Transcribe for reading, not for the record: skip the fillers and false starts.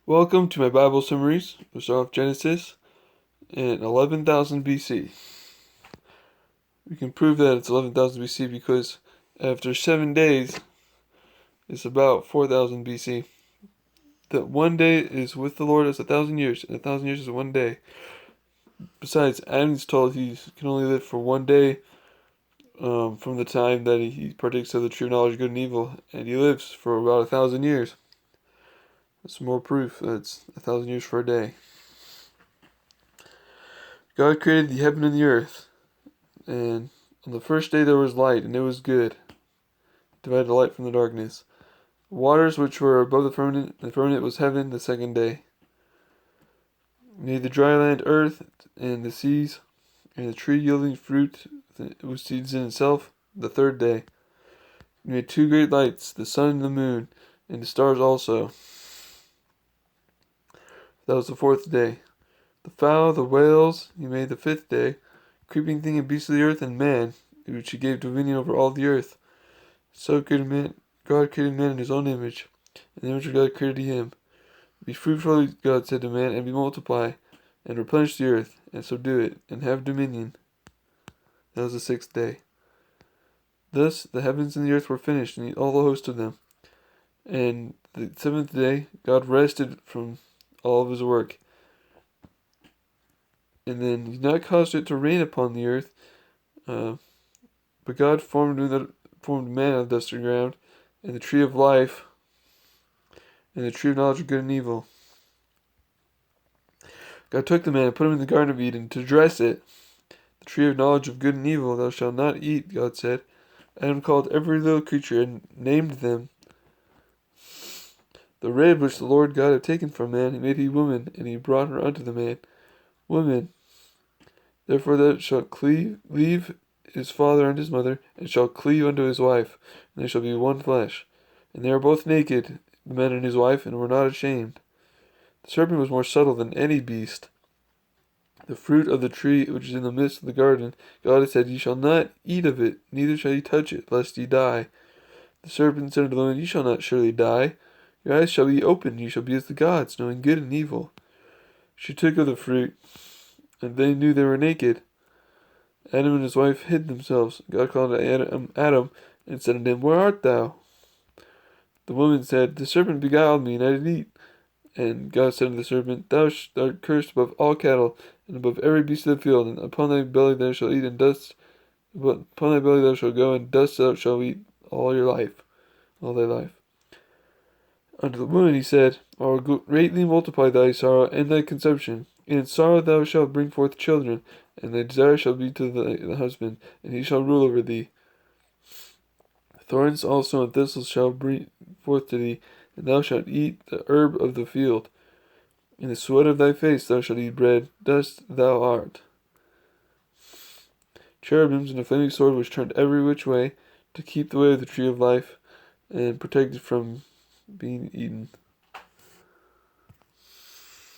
Welcome to my Bible summaries. We'll start off Genesis in 11,000 BC. We can prove that it's 11,000 BC because after 7 days, it's about 4,000 BC. That 1 day is with the Lord as 1,000 years, and 1,000 years is 1 day. Besides, Adam's told he can only live for 1 day from the time that he partakes of the true knowledge of good and evil, and he lives for about 1,000 years. That's more proof that it's 1,000 years for a day. God created the heaven and the earth, and on the first day there was light, and it was good. Divided the light from the darkness. Waters which were above the firmament was heaven the second day. He made the dry land earth, and the seas, and the tree yielding fruit with seeds in itself the third day. He made two great lights, the sun and the moon, and the stars also. That was the fourth day. The fowl, the whales, he made the fifth day. Creeping thing and beast of the earth, and man, which he gave dominion over all the earth. So created man, God created man in his own image. In the image of God created he him. Be fruitful, God said to man, and be multiply, and replenish the earth, and subdue it, and have dominion. That was the sixth day. Thus the heavens and the earth were finished, and all the host of them. And the seventh day, God rested from all of his work. And then he did not cause it to rain upon the earth, but God formed man out of dust of the ground, and the tree of life, and the tree of knowledge of good and evil. God took the man and put him in the Garden of Eden to dress it. The tree of knowledge of good and evil thou shalt not eat, God said. Adam called every little creature and named them. The rib which the Lord God had taken from man, he made he woman, and he brought her unto the man. Woman, therefore thou shalt leave his father and his mother, and shall cleave unto his wife, and they shall be one flesh. And they are both naked, the man and his wife, and were not ashamed. The serpent was more subtle than any beast. The fruit of the tree which is in the midst of the garden, God had said, Ye shall not eat of it, neither shall ye touch it, lest ye die. The serpent said unto the woman, Ye shall not surely die. Your eyes shall be opened, ye shall be as the gods, knowing good and evil. She took of the fruit, and they knew they were naked. Adam and his wife hid themselves. God called Adam, and said unto him, Where art thou? The woman said, The serpent beguiled me, and I did eat. And God said unto the serpent, Thou art cursed above all cattle, and above every beast of the field, and upon thy belly thou shalt eat, and upon thy belly thou shalt go, and dust thou shalt eat all thy life. Unto the woman he said, I will greatly multiply thy sorrow and thy conception. In sorrow thou shalt bring forth children, and thy desire shall be to the husband, and he shall rule over thee. Thorns also and thistles shall bring forth to thee, and thou shalt eat the herb of the field. In the sweat of thy face thou shalt eat bread, dust thou art. Cherubims and a flaming sword which turned every which way, to keep the way of the tree of life, and protect it from being eaten.